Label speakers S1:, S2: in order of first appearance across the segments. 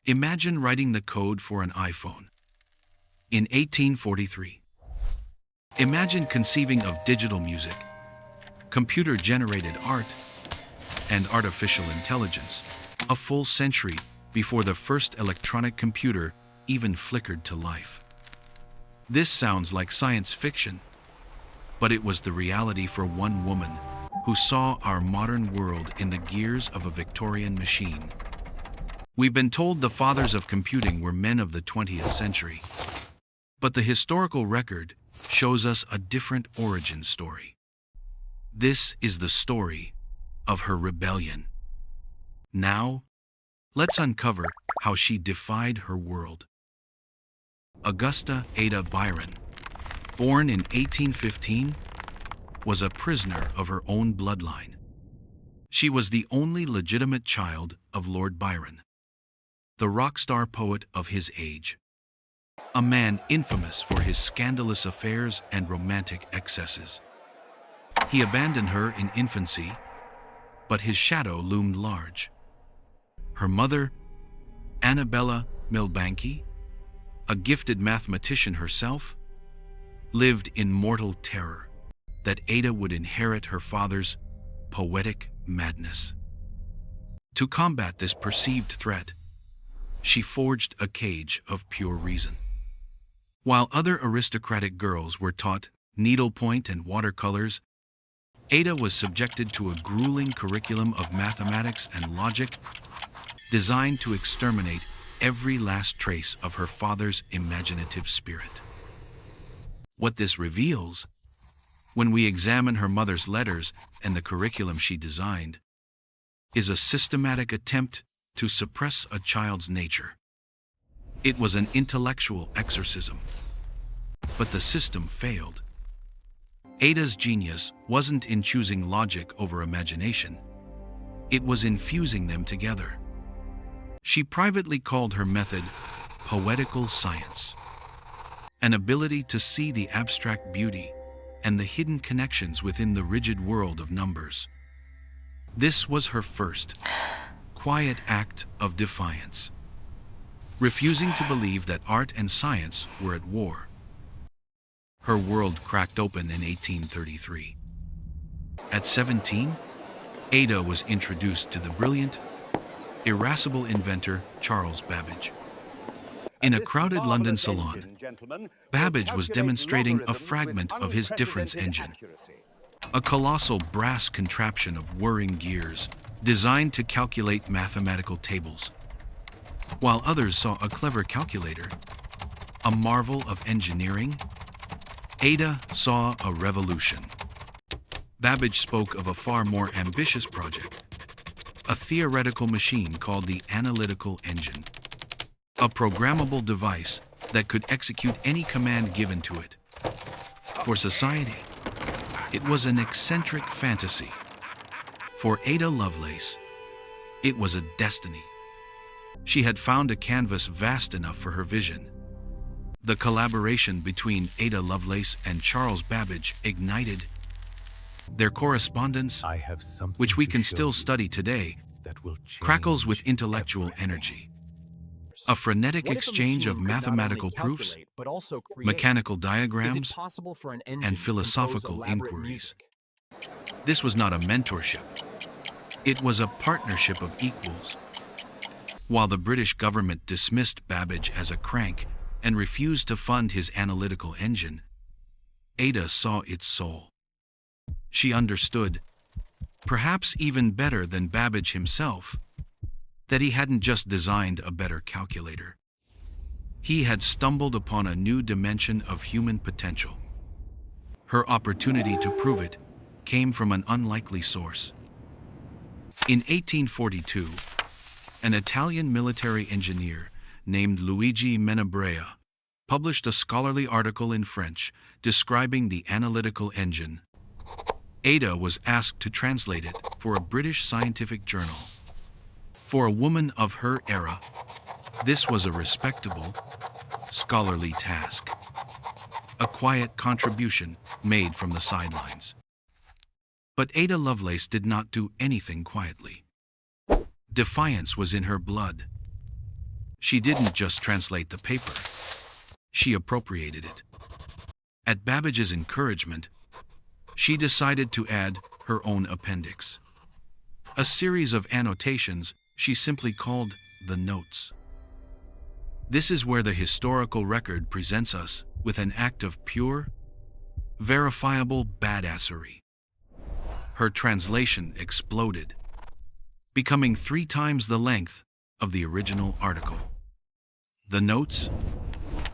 S1: Imagine writing the code for an iPhone in 1843. Imagine conceiving of digital music, computer-generated art, and artificial intelligence a full century before the first electronic computer even flickered to life. This sounds like science fiction, but it was the reality for one woman who saw our modern world in the gears of a Victorian machine. We've been told the fathers of computing were men of the 20th century, but the historical record shows us a different origin story. This is the story of her rebellion. Now, let's uncover how she defied her world. Augusta Ada Byron, born in 1815, was a prisoner of her own bloodline. She was the only legitimate child of Lord Byron, the rock star poet of his age, a man infamous for his scandalous affairs and romantic excesses. He abandoned her in infancy, but his shadow loomed large. Her mother, Annabella Milbanke, a gifted mathematician herself, lived in mortal terror that Ada would inherit her father's poetic madness. To combat this perceived threat, she forged a cage of pure reason. While other aristocratic girls were taught needlepoint and watercolors, Ada was subjected to a grueling curriculum of mathematics and logic designed to exterminate every last trace of her father's imaginative spirit. What this reveals, when we examine her mother's letters and the curriculum she designed, is a systematic attempt to suppress a child's nature. It was an intellectual exorcism, but the system failed. Ada's genius wasn't in choosing logic over imagination. It was in fusing them together. She privately called her method poetical science, an ability to see the abstract beauty and the hidden connections within the rigid world of numbers. This was her first, quiet act of defiance, refusing to believe that art and science were at war. Her world cracked open in 1833. At 17, Ada was introduced to the brilliant, irascible inventor Charles Babbage. In a crowded London salon, Babbage was demonstrating a fragment of his difference engine, a colossal brass contraption of whirring gears designed to calculate mathematical tables. While others saw a clever calculator, a marvel of engineering, Ada saw a revolution. Babbage spoke of a far more ambitious project, a theoretical machine called the Analytical Engine, a programmable device that could execute any command given to it. For society, it was an eccentric fantasy. For Ada Lovelace, it was a destiny. She had found a canvas vast enough for her vision. The collaboration between Ada Lovelace and Charles Babbage ignited their correspondence, which we can still study today, crackles with intellectual energy. A frenetic exchange of mathematical proofs, mechanical diagrams, and philosophical inquiries. This was not a mentorship. It was a partnership of equals. While the British government dismissed Babbage as a crank and refused to fund his analytical engine, Ada saw its soul. She understood, perhaps even better than Babbage himself, that he hadn't just designed a better calculator. He had stumbled upon a new dimension of human potential. Her opportunity to prove it came from an unlikely source. In 1842, an Italian military engineer named Luigi Menabrea published a scholarly article in French describing the analytical engine. Ada was asked to translate it for a British scientific journal. For a woman of her era, this was a respectable, scholarly task, a quiet contribution made from the sidelines. But Ada Lovelace did not do anything quietly. Defiance was in her blood. She didn't just translate the paper, she appropriated it. At Babbage's encouragement, she decided to add her own appendix, a series of annotations she simply called the notes. This is where the historical record presents us with an act of pure, verifiable badassery. Her translation exploded, becoming 3 times the length of the original article. The notes,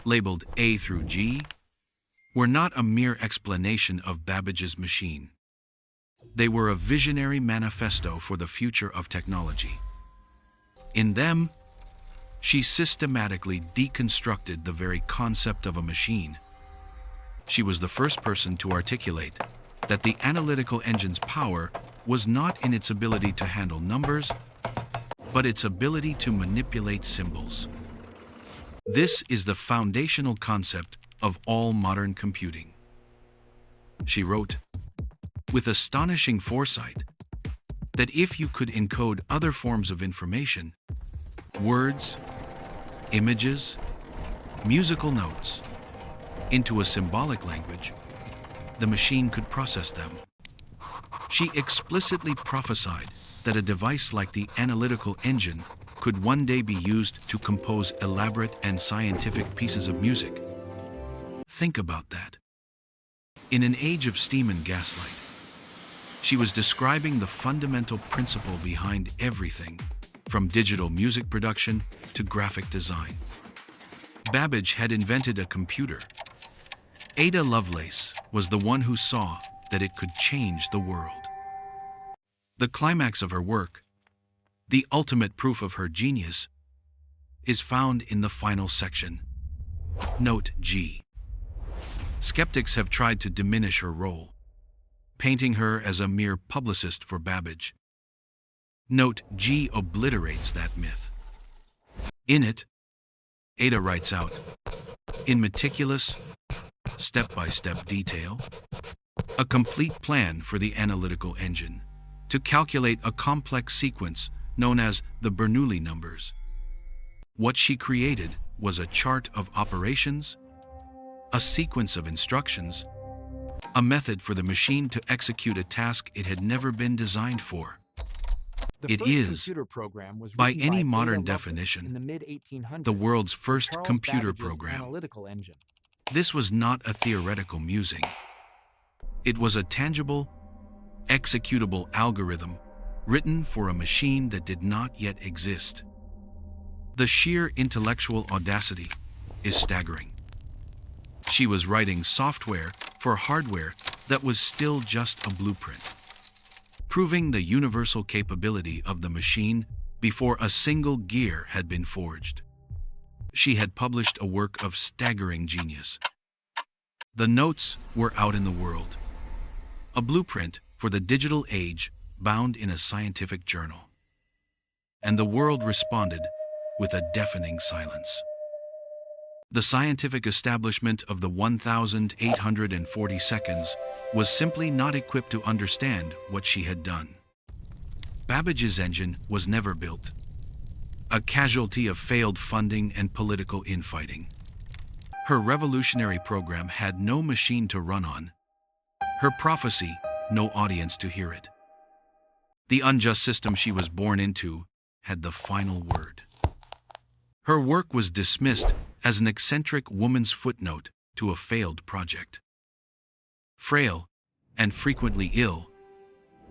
S1: labeled A through G, were not a mere explanation of Babbage's machine. They were a visionary manifesto for the future of technology. In them, she systematically deconstructed the very concept of a machine. She was the first person to articulate that the analytical engine's power was not in its ability to handle numbers, but its ability to manipulate symbols. This is the foundational concept of all modern computing. She wrote, with astonishing foresight, that if you could encode other forms of information, words, images, musical notes, into a symbolic language, the machine could process them. She explicitly prophesied that a device like the Analytical Engine could one day be used to compose elaborate and scientific pieces of music. Think about that. In an age of steam and gaslight, she was describing the fundamental principle behind everything, from digital music production to graphic design. Babbage had invented a computer. Ada Lovelace was the one who saw that it could change the world. The climax of her work, the ultimate proof of her genius, is found in the final section. Note G. Skeptics have tried to diminish her role, painting her as a mere publicist for Babbage. Note G obliterates that myth. In it, Ada writes out, in meticulous, step-by-step detail, a complete plan for the Analytical Engine to calculate a complex sequence known as the Bernoulli numbers. What she created was a chart of operations, a sequence of instructions, a method for the machine to execute a task it had never been designed for. It is, by any modern definition, the world's first computer program. This was not a theoretical musing. It was a tangible, executable algorithm written for a machine that did not yet exist. The sheer intellectual audacity is staggering. She was writing software for hardware that was still just a blueprint, proving the universal capability of the machine before a single gear had been forged. She had published a work of staggering genius. The notes were out in the world, a blueprint for the digital age bound in a scientific journal. And the world responded with a deafening silence. The scientific establishment of the 1,840 seconds was simply not equipped to understand what she had done. Babbage's engine was never built, a casualty of failed funding and political infighting. Her revolutionary program had no machine to run on, her prophecy no audience to hear it. The unjust system she was born into had the final word. Her work was dismissed as an eccentric woman's footnote to a failed project. Frail and frequently ill,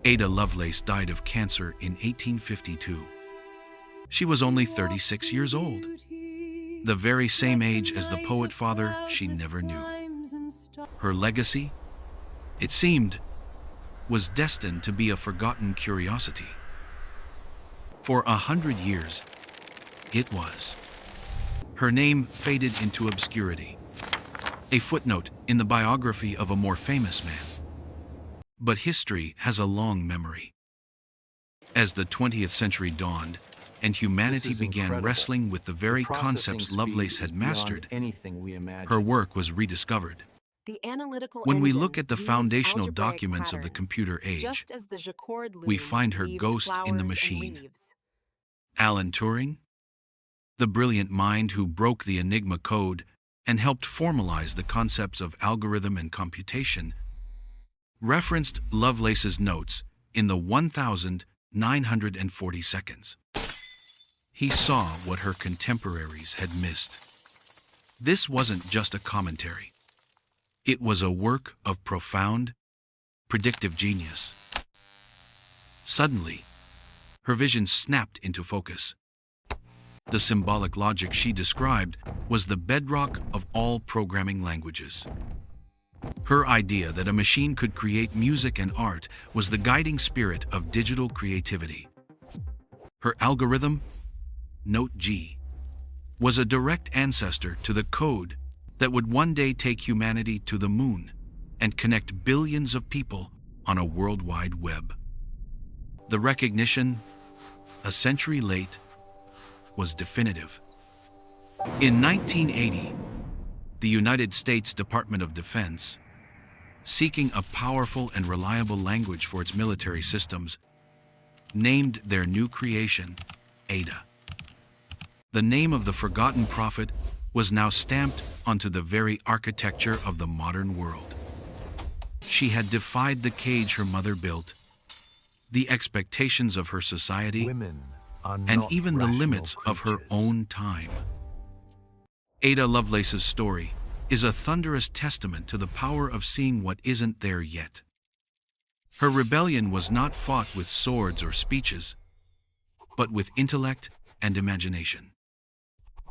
S1: Ada Lovelace died of cancer in 1852. She was only 36 years old, the very same age as the poet father she never knew. Her legacy, it seemed, was destined to be a forgotten curiosity. For 100 years, it was. Her name faded into obscurity, a footnote in the biography of a more famous man. But history has a long memory. As the 20th century dawned and humanity began wrestling with the very concepts Lovelace had mastered, her work was rediscovered. When we look at the foundational documents of the computer age, we find her ghost in the machine. Alan Turing, the brilliant mind who broke the Enigma code and helped formalize the concepts of algorithm and computation, referenced Lovelace's notes in the 1940 seconds. He saw what her contemporaries had missed. This wasn't just a commentary. It was a work of profound, predictive genius. Suddenly, her vision snapped into focus. The symbolic logic she described was the bedrock of all programming languages. Her idea that a machine could create music and art was the guiding spirit of digital creativity. Her algorithm, Note G, was a direct ancestor to the code that would one day take humanity to the moon and connect billions of people on a worldwide web. The recognition, a century late, was definitive. In 1980, the United States Department of Defense, seeking a powerful and reliable language for its military systems, named their new creation Ada. The name of the forgotten prophet was now stamped onto the very architecture of the modern world. She had defied the cage her mother built, the expectations of her society, and even the limits of her own time. Ada Lovelace's story is a thunderous testament to the power of seeing what isn't there yet. Her rebellion was not fought with swords or speeches, but with intellect and imagination.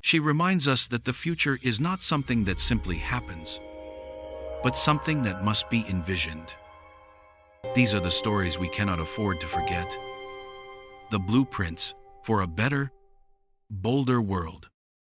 S1: She reminds us that the future is not something that simply happens, but something that must be envisioned. These are the stories we cannot afford to forget, the blueprints for a better, bolder world.